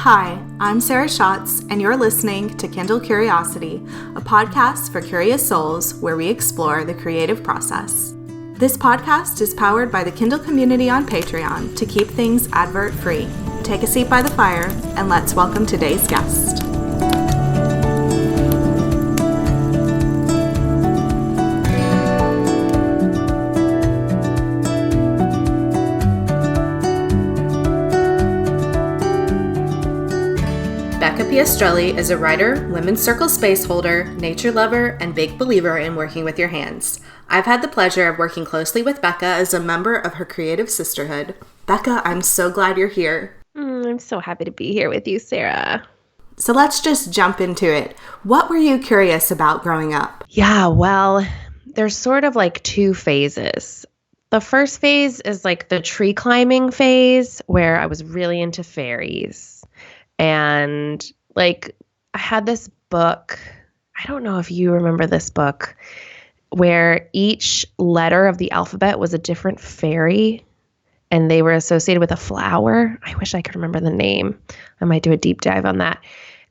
Hi, I'm Sarah Schatz, and you're listening to Kindle Curiosity, a podcast for curious souls where we explore the creative process. This podcast is powered by the Kindle community on Patreon to keep things advert-free. Take a seat by the fire, and let's welcome today's guest. Becca Piastrelli is a writer, Women's Circle space holder, nature lover, and big believer in working with your hands. I've had the pleasure of working closely with Becca as a member of her Creative Sisterhood. Becca, I'm so glad you're here. I'm so happy to be here with you, Sarah. So let's just jump into it. What were you curious about growing up? Yeah, well, there's sort of like two phases. The first phase is like the tree climbing phase, where I was really into fairies. And like I had this book, I don't know if you remember this book, where each letter of the alphabet was a different fairy and they were associated with a flower. I wish I could remember the name. I might do a deep dive on that.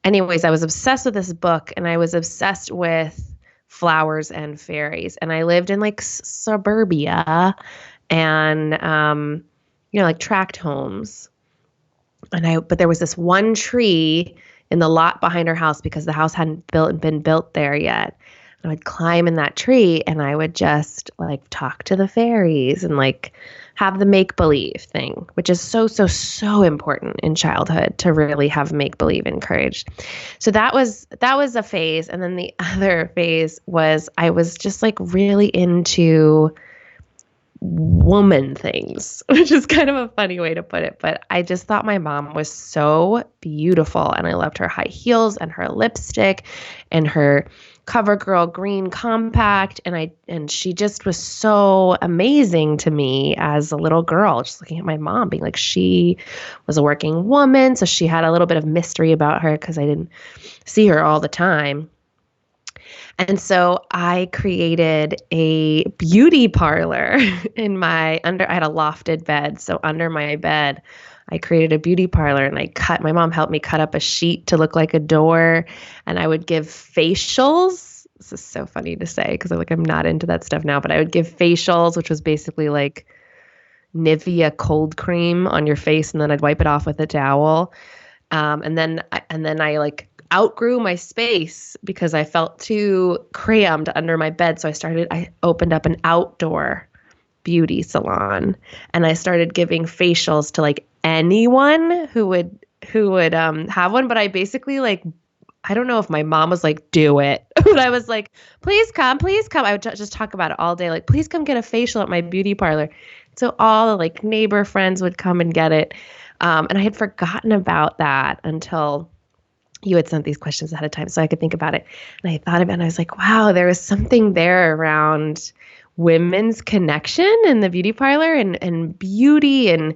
Anyways, I was obsessed with this book, and I was obsessed with flowers and fairies. And I lived in like suburbia and, like tract homes. But there was this one tree in the lot behind our house because the house hadn't been built there yet. And I would climb in that tree and I would just like talk to the fairies and like have the make-believe thing, which is so important in childhood, to really have make-believe encouraged. So that was a phase. And then the other phase was I was just like really into woman things, which is kind of a funny way to put it. But I just thought my mom was so beautiful, and I loved her high heels and her lipstick and her CoverGirl green compact. And she just was so amazing to me as a little girl, just looking at my mom, being like, she was a working woman. So she had a little bit of mystery about her because I didn't see her all the time. And so I created a beauty parlor I had a lofted bed. So under my bed, I created a beauty parlor, and my mom helped me cut up a sheet to look like a door, and I would give facials. This is so funny to say because I'm not into that stuff now, but I would give facials, which was basically like Nivea cold cream on your face, and then I'd wipe it off with a towel. And then I like outgrew my space because I felt too crammed under my bed. So I opened up an outdoor beauty salon, and I started giving facials to like anyone who would have one. But I basically I don't know if my mom was like, do it, but I was like, please come. I would just talk about it all day. Like, please come get a facial at my beauty parlor. So all the like neighbor friends would come and get it. And I had forgotten about that until you had sent these questions ahead of time so I could think about it. And I thought about it, and I was like, wow, there was something there around women's connection in the beauty parlor and beauty and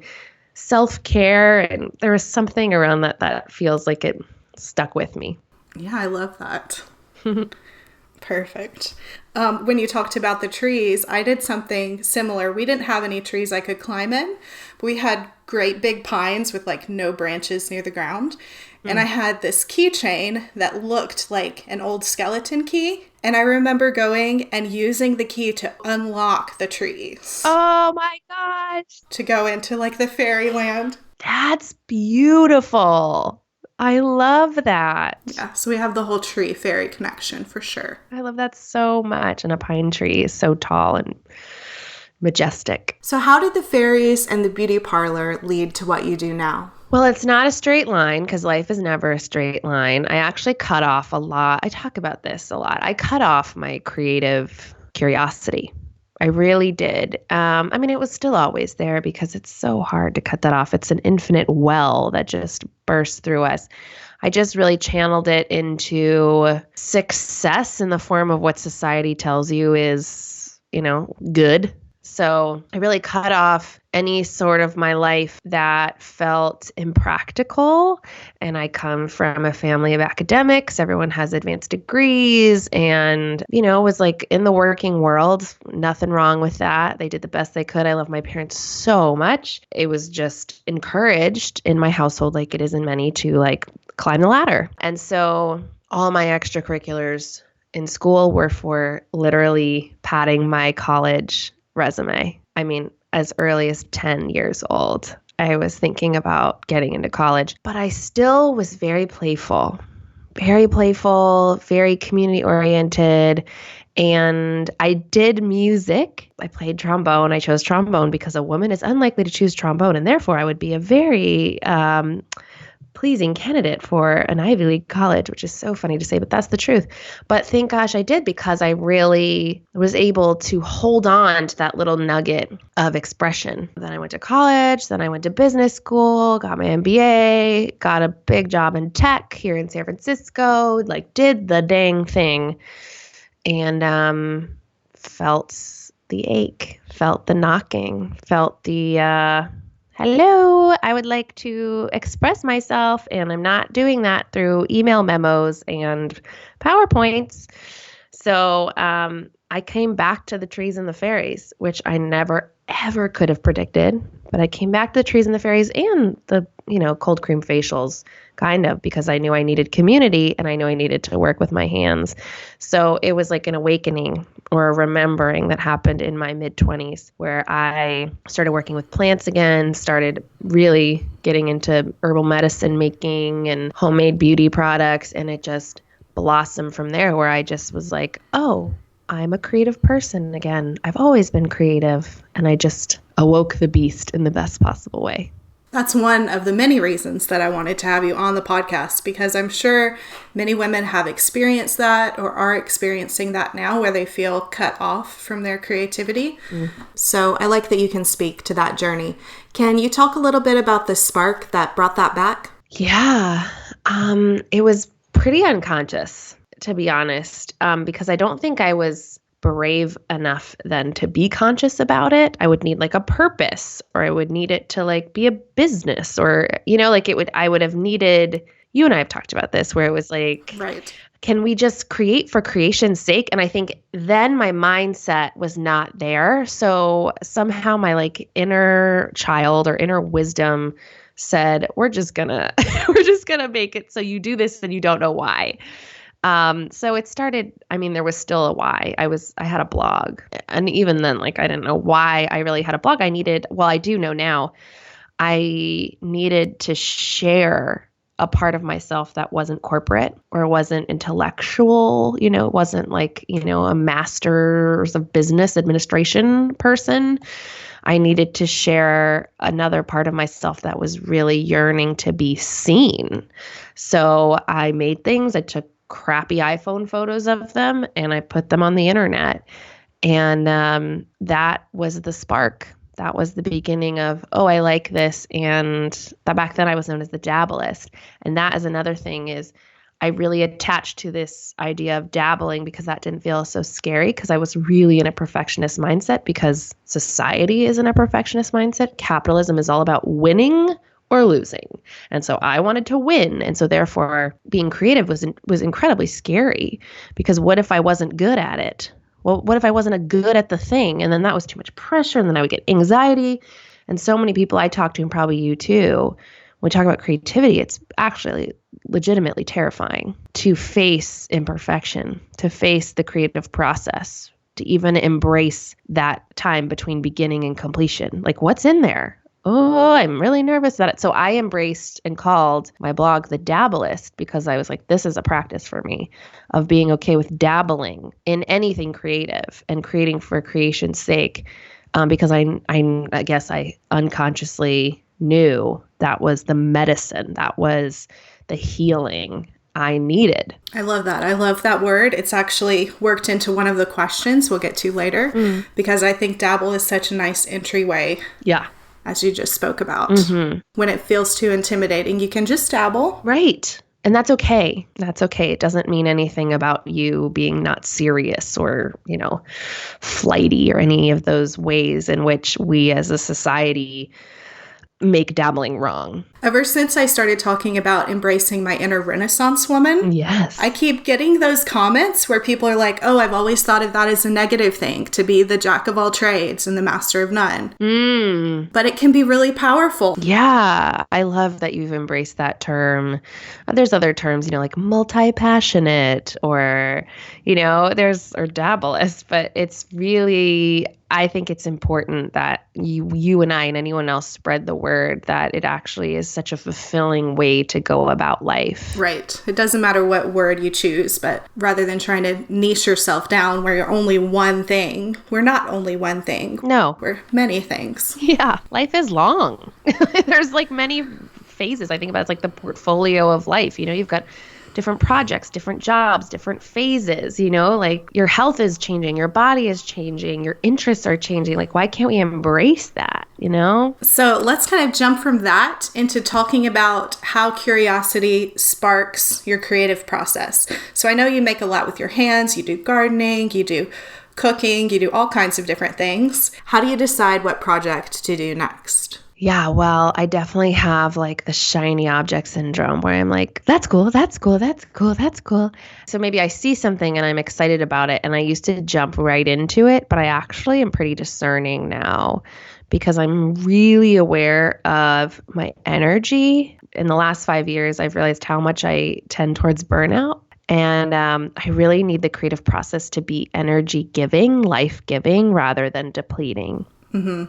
self-care. And there was something around that feels like it stuck with me. Yeah, I love that. Perfect. When you talked about the trees, I did something similar. We didn't have any trees I could climb in, but we had great big pines with like no branches near the ground. And I had this keychain that looked like an old skeleton key. And I remember going and using the key to unlock the trees. Oh my gosh. To go into like the fairyland. That's beautiful. I love that. Yeah, so we have the whole tree fairy connection for sure. I love that so much. And a pine tree is so tall and majestic. So how did the fairies and the beauty parlor lead to what you do now? Well, it's not a straight line because life is never a straight line. I actually cut off a lot. I talk about this a lot. I cut off my creative curiosity. I really did. It was still always there because it's so hard to cut that off. It's an infinite well that just bursts through us. I just really channeled it into success in the form of what society tells you is, good So I really cut off any sort of my life that felt impractical. And I come from a family of academics. Everyone has advanced degrees and, was like in the working world. Nothing wrong with that. They did the best they could. I love my parents so much. It was just encouraged in my household, like it is in many, to like climb the ladder. And so all my extracurriculars in school were for literally padding my college resume. I mean, as early as 10 years old, I was thinking about getting into college, but I still was very playful, very community oriented. And I did music. I played trombone. I chose trombone because a woman is unlikely to choose trombone. And therefore, I would be a very pleasing candidate for an Ivy League college, which is so funny to say, but that's the truth. But thank gosh I did, because I really was able to hold on to that little nugget of expression. Then I went to college, then I went to business school, got my MBA, got a big job in tech here in San Francisco, like did the dang thing, and felt the ache, felt the knocking, felt the hello, I would like to express myself, and I'm not doing that through email memos and PowerPoints. So I came back to the trees and the fairies, which I never, ever could have predicted. But I came back to the trees and the fairies and the, cold cream facials, kind of, because I knew I needed community and I knew I needed to work with my hands. So it was like an awakening or a remembering that happened in my mid-20s, where I started working with plants again, started really getting into herbal medicine making and homemade beauty products. And it just blossomed from there, where I just was like, oh, I'm a creative person again. I've always been creative. And I just awoke the beast in the best possible way. That's one of the many reasons that I wanted to have you on the podcast, because I'm sure many women have experienced that or are experiencing that now, where they feel cut off from their creativity. So I like that you can speak to that journey. Can you talk a little bit about the spark that brought that back? Yeah, it was pretty unconscious, to be honest, because I don't think I was brave enough then to be conscious about it. I would need like a purpose, or I would need it to like be a business, or, I would have needed, you and I have talked about this, where it was like, right, can we just create for creation's sake? And I think then my mindset was not there. So somehow my like inner child or inner wisdom said, we're just gonna make it so you do this and you don't know why. So it started, there was still a why. I had a blog, and even then, I didn't know why I really had a blog. I do know now, I needed to share a part of myself that wasn't corporate or wasn't intellectual, wasn't a master's of business administration person. I needed to share another part of myself that was really yearning to be seen. So I made things. I took crappy iPhone photos of them and I put them on the internet. And that was the spark. That was the beginning of, oh, I like this. And that back then I was known as the Dabba List. And that is another thing, is I really attached to this idea of dabbling because that didn't feel so scary, because I was really in a perfectionist mindset, because society is in a perfectionist mindset. Capitalism is all about winning or losing. And so I wanted to win. And so therefore being creative was incredibly scary, because what if I wasn't good at it? Well, what if I wasn't good at the thing? And then that was too much pressure, and then I would get anxiety. And so many people I talk to, and probably you too, when we talk about creativity, it's actually legitimately terrifying to face imperfection, to face the creative process, to even embrace that time between beginning and completion. Like, what's in there? Oh, I'm really nervous about it. So I embraced and called my blog the Dabba List, because I was like, this is a practice for me of being okay with dabbling in anything creative and creating for creation's sake. Because I guess I unconsciously knew that was the medicine, that was the healing I needed. I love that. I love that word. It's actually worked into one of the questions we'll get to later, because I think dabble is such a nice entryway. Yeah. As you just spoke about. Mm-hmm. When it feels too intimidating, you can just dabble. Right. And that's okay. That's okay. It doesn't mean anything about you being not serious or, flighty or any of those ways in which we as a society make dabbling wrong. Ever since I started talking about embracing my inner Renaissance woman, Yes. I keep getting those comments where people are like, oh, I've always thought of that as a negative thing, to be the jack of all trades and the master of none. But it can be really powerful. Yeah. I love that you've embraced that term. There's other terms, like multi-passionate or, or Dabba List, but it's really, I think it's important that you and I and anyone else spread the word that it actually is such a fulfilling way to go about life. Right. It doesn't matter what word you choose, but rather than trying to niche yourself down where you're only one thing, we're not only one thing. No. We're many things. Yeah. Life is long. There's like many phases. I think about it's like the portfolio of life. You've got different projects, different jobs, different phases, like your health is changing, your body is changing, your interests are changing. Like, why can't we embrace that, So let's kind of jump from that into talking about how curiosity sparks your creative process. So I know you make a lot with your hands, you do gardening, you do cooking, you do all kinds of different things. How do you decide what project to do next? Yeah, well, I definitely have like the shiny object syndrome where I'm like, that's cool, that's cool, that's cool, that's cool. So maybe I see something and I'm excited about it and I used to jump right into it, but I actually am pretty discerning now because I'm really aware of my energy. In the last 5 years, I've realized how much I tend towards burnout. And I really need the creative process to be energy giving, life giving, rather than depleting. Mm-hmm.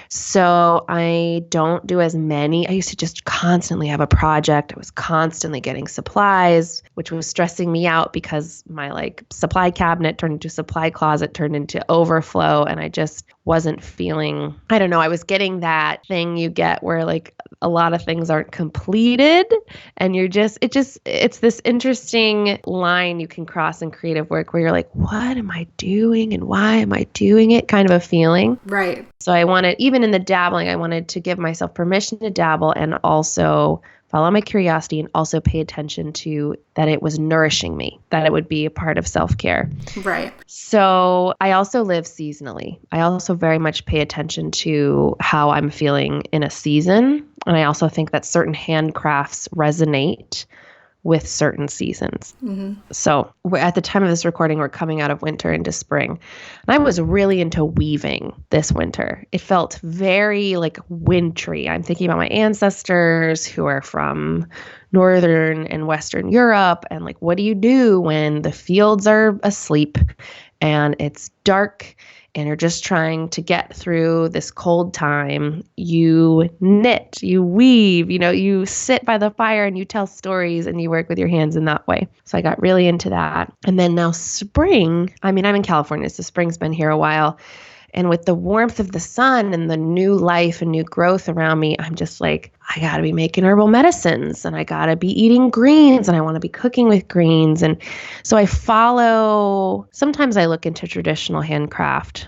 So I don't do as many. I used to just constantly have a project. I was constantly getting supplies, which was stressing me out because my supply cabinet turned into supply closet, turned into overflow. And I just wasn't feeling, I don't know, I was getting that thing you get where a lot of things aren't completed and it's this interesting line you can cross in creative work where you're like, what am I doing and why am I doing it? Kind of a feeling. Right. So I wanted, even in the dabbling, I wanted to give myself permission to dabble and also follow my curiosity and also pay attention to that it was nourishing me, that it would be a part of self-care. Right. So I also live seasonally. I also very much pay attention to how I'm feeling in a season. And I also think that certain handcrafts resonate with certain seasons. Mm-hmm. So at the time of this recording, we're coming out of winter into spring. And I was really into weaving this winter. It felt very wintry. I'm thinking about my ancestors who are from Northern and Western Europe. And what do you do when the fields are asleep and it's dark and you're just trying to get through this cold time? You knit, you weave, you sit by the fire and you tell stories and you work with your hands in that way. So I got really into that. And then now spring, I'm in California, so spring's been here a while. And with the warmth of the sun and the new life and new growth around me, I'm just like, I got to be making herbal medicines and I got to be eating greens and I want to be cooking with greens. And so sometimes I look into traditional handcraft,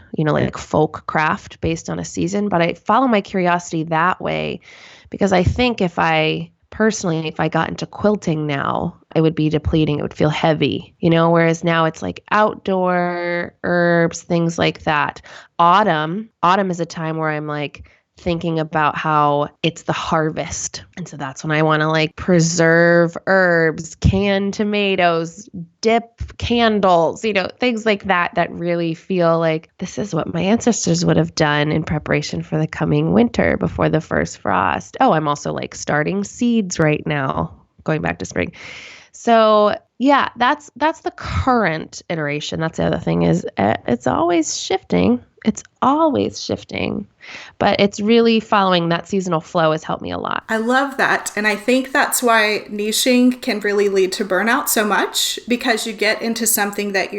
folk craft based on a season, but I follow my curiosity that way because I think if I got into quilting now, it would be depleting. It would feel heavy, whereas now it's outdoor herbs, things like that. Autumn is a time where I'm thinking about how it's the harvest. And so that's when I want to preserve herbs, can tomatoes, dip candles, things like that really feel like this is what my ancestors would have done in preparation for the coming winter before the first frost. Oh, I'm also starting seeds right now, going back to spring. So yeah, that's the current iteration. That's the other thing is it's always shifting. It's always shifting, but it's really following that seasonal flow has helped me a lot. I love that. And I think that's why niching can really lead to burnout so much, because you get into something that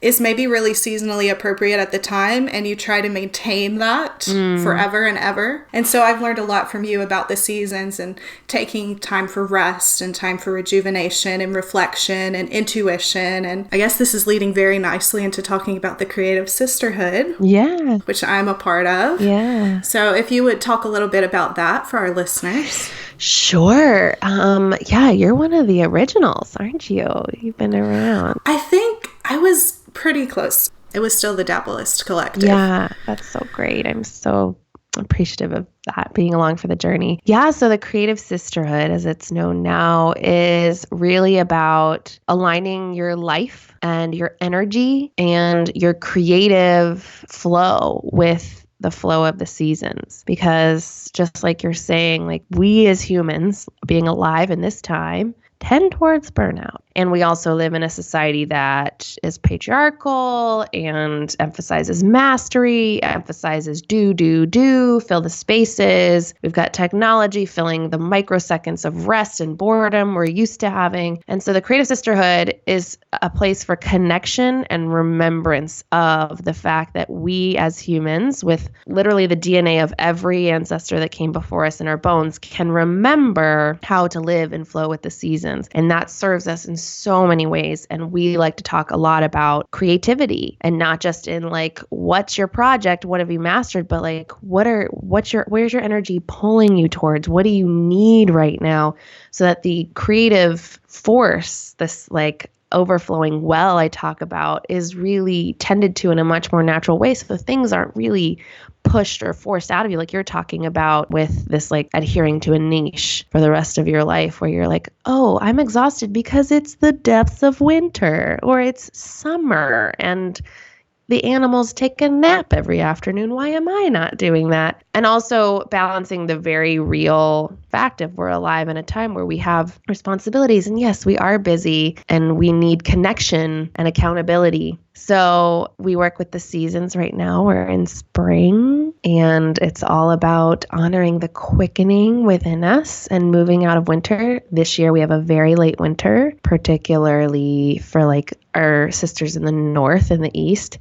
is maybe really seasonally appropriate at the time and you try to maintain that forever and ever. And so I've learned a lot from you about the seasons and taking time for rest and time for rejuvenation and reflection and intuition. And I guess this is leading very nicely into talking about the Creative Sisterhood. Yeah. Which I'm a part of. Yeah. So if you would talk a little bit about that for our listeners. Sure. Yeah, you're one of the originals, aren't you? You've been around. I think I was pretty close. It was still the Dabba List collective. Yeah, that's so great. I'm so appreciative of that, being along for the journey. Yeah, so the Creative Sisterhood, as it's known now, is really about aligning your life and your energy and your creative flow with the flow of the seasons. Because just like you're saying, like we as humans being alive in this time tend towards burnout. And we also live in a society that is patriarchal and emphasizes mastery, emphasizes do, fill the spaces. We've got technology filling the microseconds of rest and boredom we're used to having. And so the Creative Sisterhood is a place for connection and remembrance of the fact that we as humans, with literally the DNA of every ancestor that came before us in our bones, can remember how to live and flow with the seasons. And that serves us in so many ways. And we like to talk a lot about creativity, and not just in like, what's your project? What have you mastered? But like, where's your energy pulling you towards? What do you need right now? So that the creative force, this like overflowing well I talk about, is really tended to in a much more natural way. So the things aren't really pushed or forced out of you, like you're talking about with this, like adhering to a niche for the rest of your life, where you're like, oh, I'm exhausted because it's the depths of winter, or it's summer and the animals take a nap every afternoon. Why am I not doing that? And also balancing the very real fact of we're alive in a time where we have responsibilities. And yes, we are busy and we need connection and accountability. So we work with the seasons right now. We're in spring, and it's all about honoring the quickening within us and moving out of winter. This year we have a very late winter, particularly for like our sisters in the north and the east.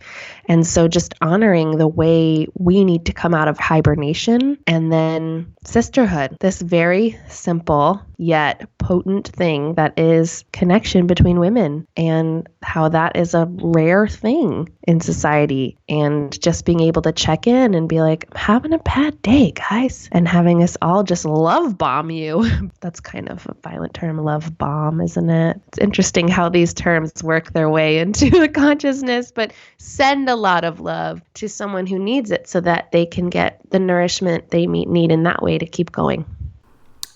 And so just honoring the way we need to come out of hibernation, and then sisterhood, this very simple yet potent thing that is connection between women, and how that is a rare thing in society. And just being able to check in and be like, I'm having a bad day, guys, and having us all just love bomb you. That's kind of a violent term, love bomb, isn't it? It's interesting how these terms work their way into the consciousness, but send a lot of love to someone who needs it so that they can get the nourishment they need in that way to keep going.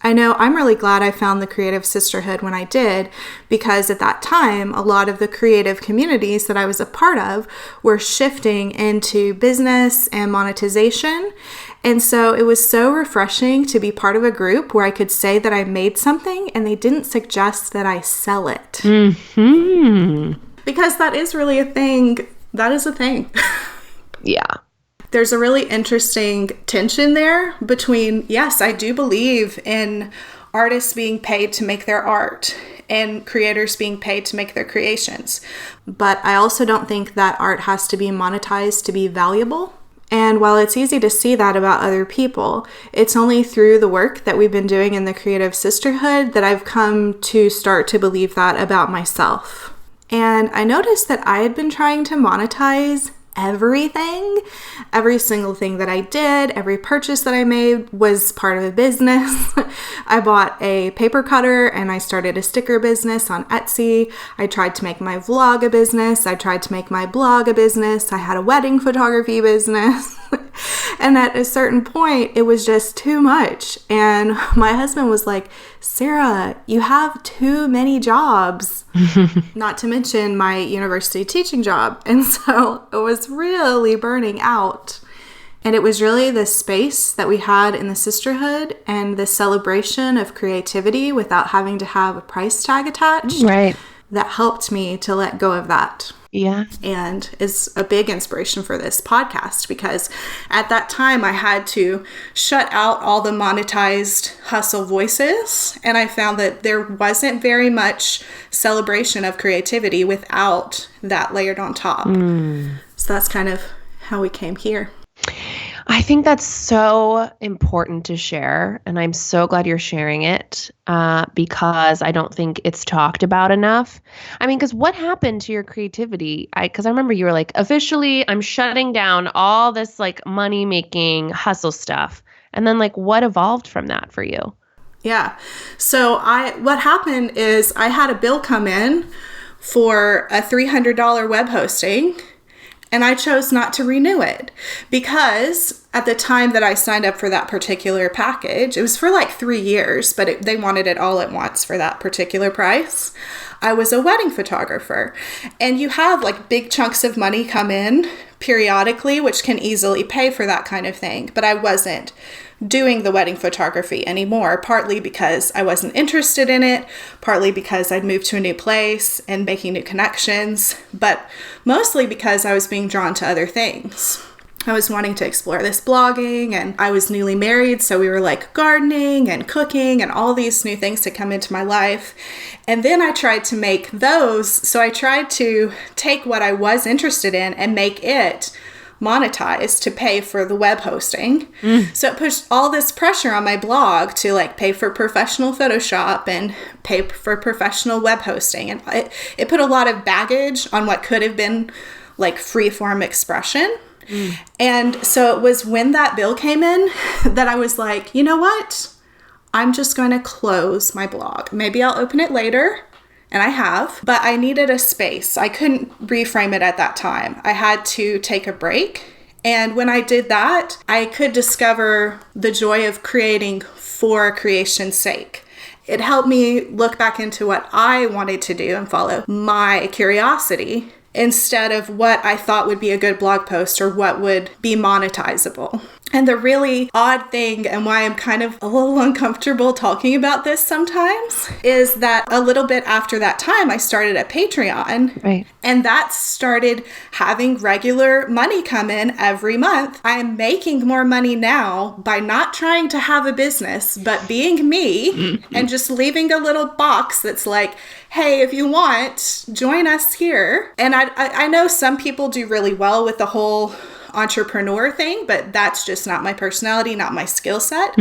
I know I'm really glad I found the Creative Sisterhood when I did, because at that time, a lot of the creative communities that I was a part of were shifting into business and monetization. And so it was so refreshing to be part of a group where I could say that I made something and they didn't suggest that I sell it. Mm-hmm. Because that is really a thing. That is a thing. Yeah. There's a really interesting tension there between, yes, I do believe in artists being paid to make their art and creators being paid to make their creations. But I also don't think that art has to be monetized to be valuable. And while it's easy to see that about other people, it's only through the work that we've been doing in the Creative Sisterhood that I've come to start to believe that about myself. And I noticed that I had been trying to monetize everything. Every single thing that I did, every purchase that I made was part of a business. I bought a paper cutter and I started a sticker business on Etsy. I tried to make my vlog a business. I tried to make my blog a business. I had a wedding photography business. And at a certain point, it was just too much. And my husband was like, Sarah, you have too many jobs, not to mention my university teaching job. And so it was really burning out. And it was really the space that we had in the sisterhood and the celebration of creativity without having to have a price tag attached. Right. That helped me to let go of that. Yeah. And is a big inspiration for this podcast, because at that time I had to shut out all the monetized hustle voices. And I found that there wasn't very much celebration of creativity without that layered on top. So that's kind of how we came here. I think that's so important to share, and I'm so glad you're sharing it because I don't think it's talked about enough. I mean, because what happened to your creativity? Because I remember you were like, officially, I'm shutting down all this like money-making hustle stuff. And then like, what evolved from that for you? Yeah. So what happened is I had a bill come in for a $300 web hosting, and I chose not to renew it because at the time that I signed up for that particular package, it was for like 3 years, but they wanted it all at once for that particular price. I was a wedding photographer, and you have like big chunks of money come in periodically, which can easily pay for that kind of thing. But I wasn't doing the wedding photography anymore, partly because I wasn't interested in it, partly because I'd moved to a new place and making new connections, but mostly because I was being drawn to other things. I was wanting to explore this blogging, and I was newly married, so we were like gardening and cooking and all these new things to come into my life. And then I tried to make those, so I tried to take what I was interested in and make it monetized to pay for the web hosting. So it pushed all this pressure on my blog to like pay for professional Photoshop and pay for professional web hosting. And it put a lot of baggage on what could have been like free form expression. And so it was when that bill came in that I was like, you know what? I'm just going to close my blog. Maybe I'll open it later. And I have, but I needed a space. I couldn't reframe it at that time. I had to take a break. And when I did that, I could discover the joy of creating for creation's sake. It helped me look back into what I wanted to do and follow my curiosity instead of what I thought would be a good blog post or what would be monetizable. And the really odd thing, and why I'm kind of a little uncomfortable talking about this sometimes, is that a little bit after that time, I started a Patreon. Right. And that started having regular money come in every month. I am making more money now by not trying to have a business, but being me and just leaving a little box that's like, hey, if you want, join us here. And I know some people do really well with the whole entrepreneur thing, but that's just not my personality, not my skill set.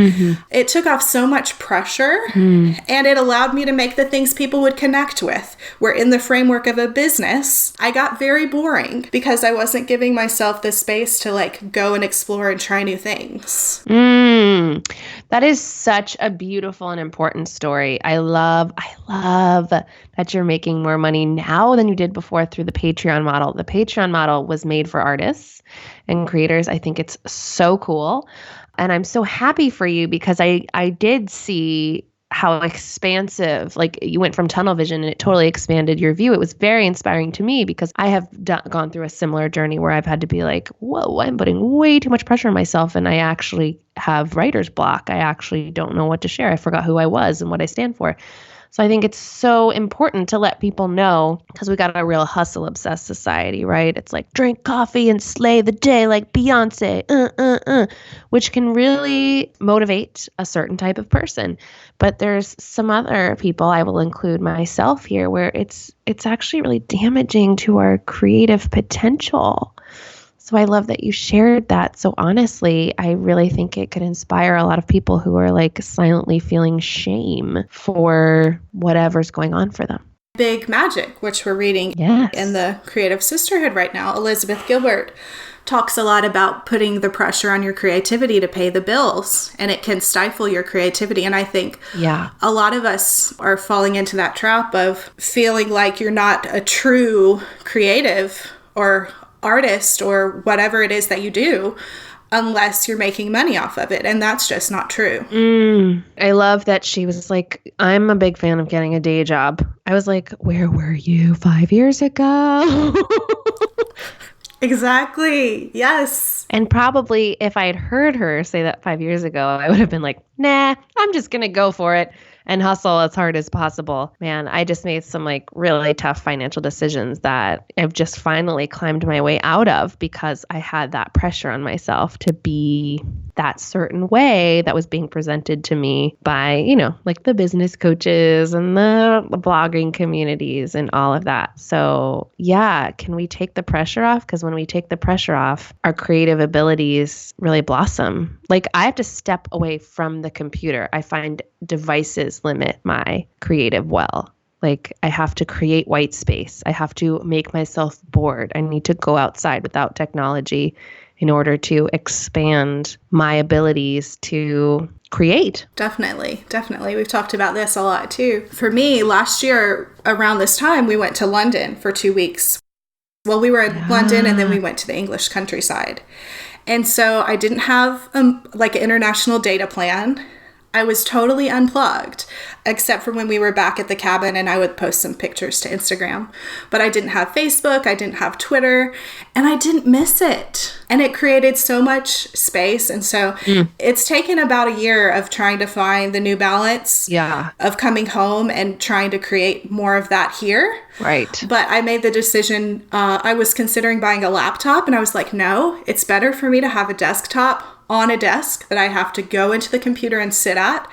It took off so much pressure and it allowed me to make the things people would connect with. Where in the framework of a business, I got very boring because I wasn't giving myself the space to like go and explore and try new things. That is such a beautiful and important story. I love that you're making more money now than you did before through the Patreon model. The Patreon model was made for artists and creators. I think it's so cool. And I'm so happy for you because I did see how expansive, like you went from tunnel vision and it totally expanded your view. It was very inspiring to me because I have gone through a similar journey where I've had to be like, whoa, I'm putting way too much pressure on myself. And I actually have writer's block. I actually don't know what to share. I forgot who I was and what I stand for. So I think it's so important to let people know because we got a real hustle obsessed society, right? It's like drink coffee and slay the day like Beyonce, which can really motivate a certain type of person. But there's some other people, I will include myself here, where it's actually really damaging to our creative potential. So I love that you shared that. So honestly, I really think it could inspire a lot of people who are like silently feeling shame for whatever's going on for them. Big Magic, which we're reading in the Creative Sisterhood right now, Elizabeth Gilbert talks a lot about putting the pressure on your creativity to pay the bills, and it can stifle your creativity. And I think a lot of us are falling into that trap of feeling like you're not a true creative or artist or whatever it is that you do unless you're making money off of it. And that's just not true. I love that she was like, I'm a big fan of getting a day job. I was like, where were you 5 years ago? Exactly. Yes. And probably if I had heard her say that 5 years ago, I would have been like, nah, I'm just going to go for it and hustle as hard as possible. Man, I just made some like really tough financial decisions that I've just finally climbed my way out of because I had that pressure on myself to be that certain way that was being presented to me by, you know, like the business coaches and the blogging communities and all of that. So yeah, can we take the pressure off? Because when we take the pressure off, our creative abilities really blossom. Like I have to step away from the computer. I find devices limit my creative well. Like I have to create white space. I have to make myself bored. I need to go outside without technology in order to expand my abilities to create. Definitely. Definitely. We've talked about this a lot too. For me, last year around this time, we went to London for 2 weeks. Well, we were in London and then we went to the English countryside. And so I didn't have like an international data plan. I was totally unplugged, except for when we were back at the cabin and I would post some pictures to Instagram. But I didn't have Facebook, I didn't have Twitter, and I didn't miss it. And it created so much space. And so it's taken about a year of trying to find the new balance of coming home and trying to create more of that here. Right. But I made the decision, I was considering buying a laptop and I was like, no, it's better for me to have a desktop on a desk that I have to go into the computer and sit at.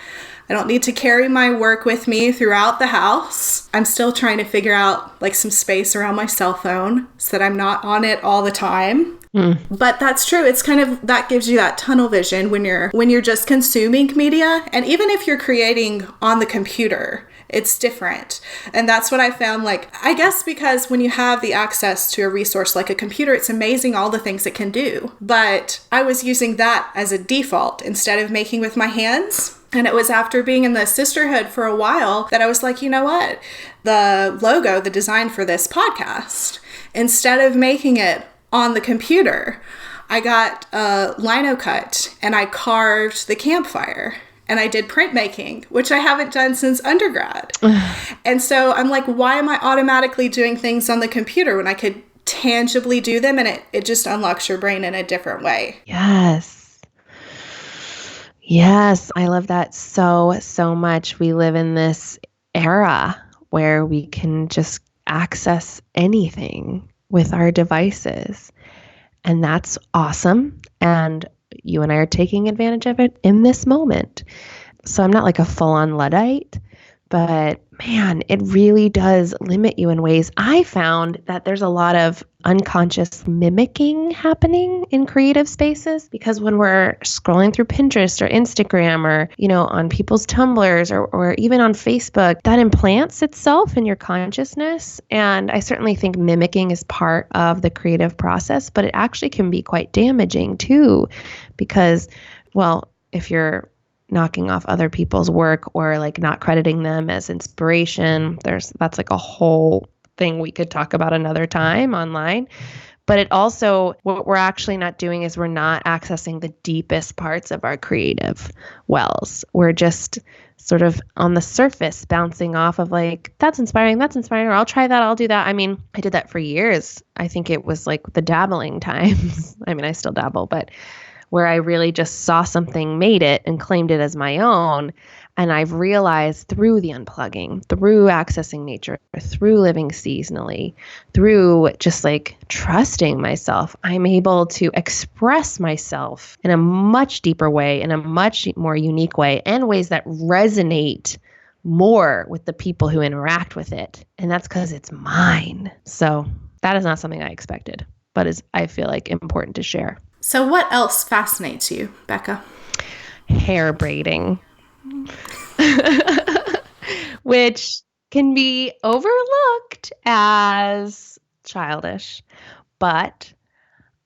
I don't need to carry my work with me throughout the house. I'm still trying to figure out like some space around my cell phone so that I'm not on it all the time. But that's true. It's kind of, that gives you that tunnel vision when you're just consuming media. And even if you're creating on the computer, it's different. And that's what I found, like, I guess because when you have the access to a resource like a computer, it's amazing all the things it can do. But I was using that as a default instead of making with my hands. And it was after being in the sisterhood for a while that I was like, you know what? The logo, the design for this podcast, instead of making it on the computer, I got a lino cut and I carved the campfire. And I did printmaking, which I haven't done since undergrad. And so I'm like, why am I automatically doing things on the computer when I could tangibly do them? And it just unlocks your brain in a different way. Yes. Yes. I love that so, so much. We live in this era where we can just access anything with our devices. And that's awesome. And you and I are taking advantage of it in this moment. So I'm not like a full-on Luddite, but man, it really does limit you in ways. I found that there's a lot of unconscious mimicking happening in creative spaces, because when we're scrolling through Pinterest or Instagram or, on people's Tumblrs or even on Facebook, that implants itself in your consciousness. And I certainly think mimicking is part of the creative process, but it actually can be quite damaging too, because, well, if you're knocking off other people's work or like not crediting them as inspiration, that's like a whole thing we could talk about another time online. But it also, what we're actually not doing is we're not accessing the deepest parts of our creative wells. We're just sort of on the surface bouncing off of like, that's inspiring, or I'll try that, I'll do that. I mean, I did that for years. I think it was like the dabbling times. I mean, I still dabble, but where I really just saw something, made it, and claimed it as my own. And I've realized through the unplugging, through accessing nature, through living seasonally, through just like trusting myself, I'm able to express myself in a much deeper way, in a much more unique way, and ways that resonate more with the people who interact with it. And that's because it's mine. So that is not something I expected, but is, I feel like, important to share. So what else fascinates you, Becca? Hair braiding. Which can be overlooked as childish, but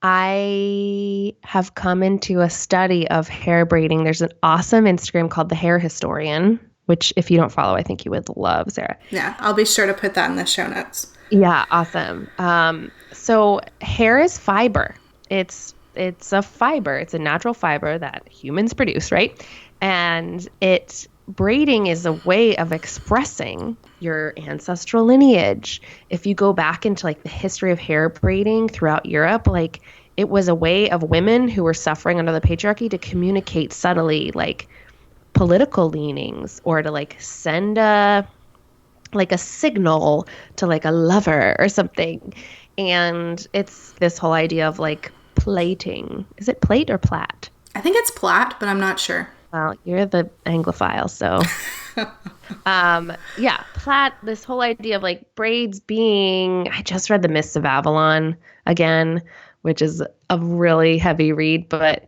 I have come into a study of hair braiding. There's an awesome Instagram called The Hair Historian, which if you don't follow, I think you would love, Sarah. Yeah, I'll be sure to put that in the show notes. Yeah, awesome. So hair is fiber. It's a fiber. It's a natural fiber that humans produce, right? And braiding is a way of expressing your ancestral lineage. If you go back into like the history of hair braiding throughout Europe, like it was a way of women who were suffering under the patriarchy to communicate subtly like political leanings, or to like send a signal to like a lover or something. And it's this whole idea of like plaiting. Is it plait or plait? I think it's plait, but I'm not sure. Well, you're the Anglophile, so yeah, plait, this whole idea of like braids being, I just read The Mists of Avalon again, which is a really heavy read, but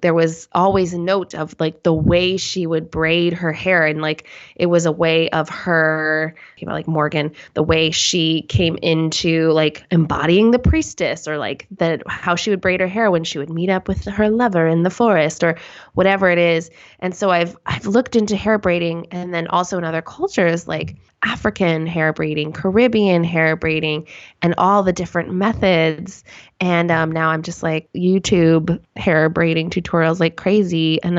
there was always a note of like the way she would braid her hair. And like, it was a way of her, like Morgan, the way she came into like embodying the priestess, or like how she would braid her hair when she would meet up with her lover in the forest or whatever it is. And so I've looked into hair braiding, and then also in other cultures like African hair braiding, Caribbean hair braiding, and all the different methods. And now I'm just like YouTube hair braiding tutorials like crazy. And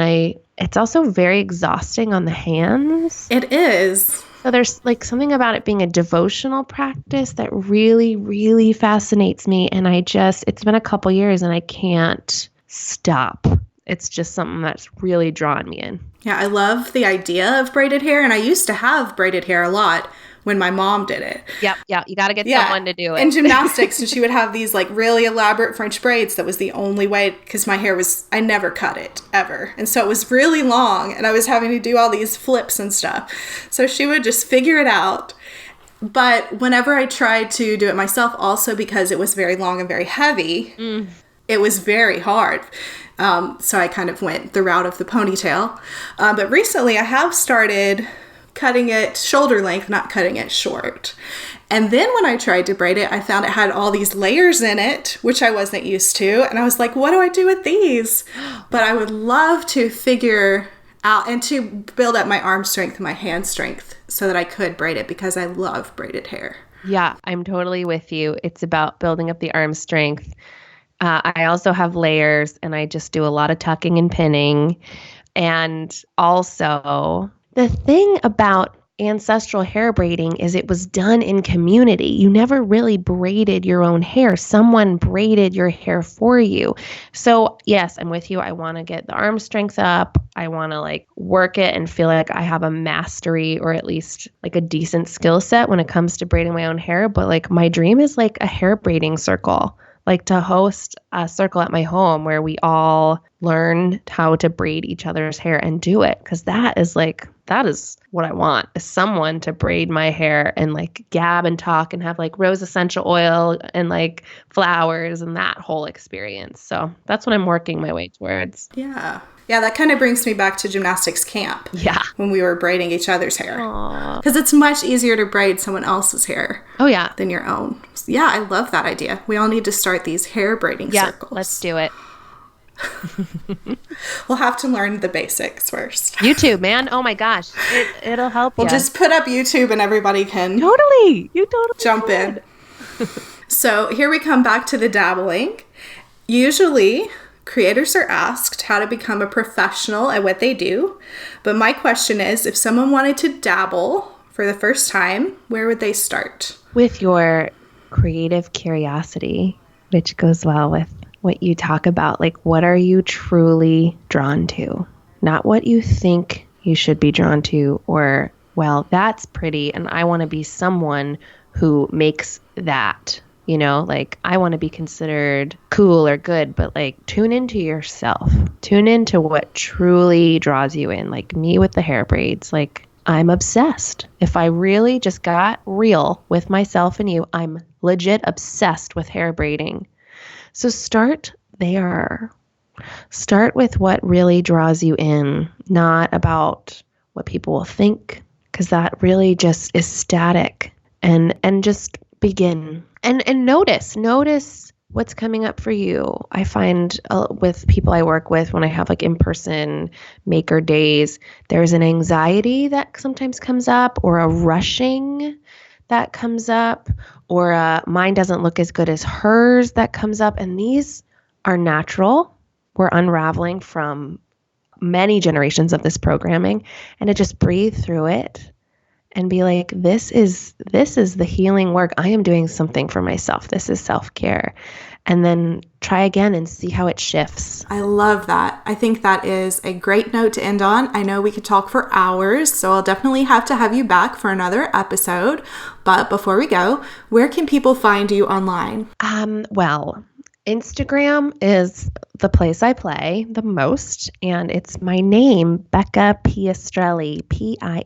it's also very exhausting on the hands. It is. So there's like something about it being a devotional practice that really, really fascinates me. And it's been a couple years and I can't stop. It's just something that's really drawn me in. Yeah, I love the idea of braided hair. And I used to have braided hair a lot when my mom did it. Yep. You got to get someone to do it. In gymnastics, and she would have these like really elaborate French braids. That was the only way, because my hair I never cut it ever. And so it was really long and I was having to do all these flips and stuff. So she would just figure it out. But whenever I tried to do it myself, also because it was very long and very heavy, it was very hard. So I kind of went the route of the ponytail. But recently I have started cutting it shoulder length, not cutting it short. And then when I tried to braid it, I found it had all these layers in it, which I wasn't used to. And I was like, what do I do with these? But I would love to figure out and to build up my arm strength and my hand strength so that I could braid it, because I love braided hair. Yeah, I'm totally with you. It's about building up the arm strength. I also have layers, and I just do a lot of tucking and pinning. And also, the thing about ancestral hair braiding is it was done in community. You never really braided your own hair. Someone braided your hair for you. So yes, I'm with you. I want to get the arm strength up. I want to like work it and feel like I have a mastery, or at least like a decent skill set when it comes to braiding my own hair. But like my dream is like a hair braiding circle, like to host a circle at my home where we all learn how to braid each other's hair and do it. Because that is what I want, is someone to braid my hair and like gab and talk and have like rose essential oil and like flowers and that whole experience. So that's what I'm working my way towards. Yeah. Yeah, that kind of brings me back to gymnastics camp. Yeah. When we were braiding each other's hair. Because it's much easier to braid someone else's hair. Oh, yeah. Than your own. Yeah, I love that idea. We all need to start these hair braiding circles. Yeah, let's do it. We'll have to learn the basics first. YouTube, man. Oh my gosh. It'll help you. We'll just put up YouTube and everybody can totally jump in. So here we come back to the dabbling. Usually, creators are asked how to become a professional at what they do. But my question is, if someone wanted to dabble for the first time, where would they start? With your creative curiosity, which goes well with what you talk about. Like, what are you truly drawn to? Not what you think you should be drawn to, or, well, that's pretty and I want to be someone who makes that. You know, like I want to be considered cool or good, but like tune into yourself. Tune into what truly draws you in. Like me with the hair braids, like I'm obsessed. If I really just got real with myself and you, I'm legit obsessed with hair braiding. So start there. Start with what really draws you in, not about what people will think, because that really just is static. And just begin. And notice what's coming up for you. I find with people I work with, when I have like in-person maker days, there's an anxiety that sometimes comes up, or a rushing that comes up, or mine doesn't look as good as hers that comes up. And these are natural. We're unraveling from many generations of this programming, and to just breathe through it and be like, this is the healing work. I am doing something for myself. This is self-care. And then try again and see how it shifts. I love that. I think that is a great note to end on. I know we could talk for hours, so I'll definitely have to have you back for another episode. But before we go, where can people find you online? Well, Instagram is the place I play the most, and it's my name, Becca Piastrelli, Piastrelli.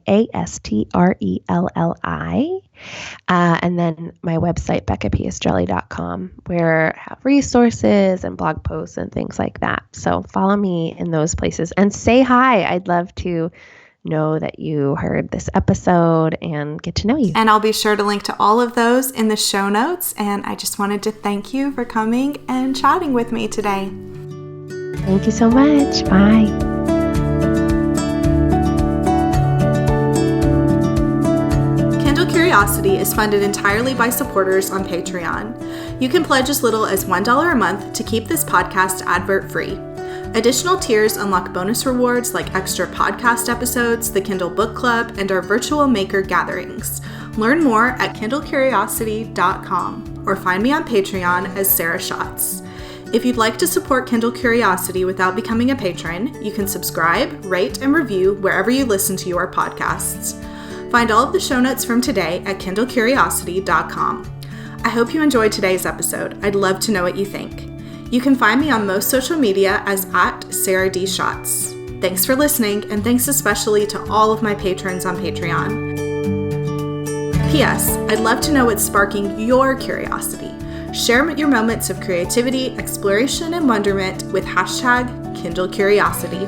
And then my website, beccapiastrelli.com, where I have resources and blog posts and things like that. So follow me in those places and say hi. I'd love to know that you heard this episode and get to know you. And I'll be sure to link to all of those in the show notes. And I just wanted to thank you for coming and chatting with me today. Thank you so much. Bye. Kindle Curiosity is funded entirely by supporters on Patreon. You can pledge as little as $1 a month to keep this podcast advert-free. Additional tiers unlock bonus rewards like extra podcast episodes, the Kindle Book Club, and our virtual maker gatherings. Learn more at kindlecuriosity.com or find me on Patreon as Sarah Schatz. If you'd like to support Kindle Curiosity without becoming a patron, you can subscribe, rate, and review wherever you listen to your podcasts. Find all of the show notes from today at kindlecuriosity.com. I hope you enjoyed today's episode. I'd love to know what you think. You can find me on most social media as @SarahD.Schatz. Thanks for listening, and thanks especially to all of my patrons on Patreon. P.S. I'd love to know what's sparking your curiosity. Share your moments of creativity, exploration, and wonderment with #KindleCuriosity.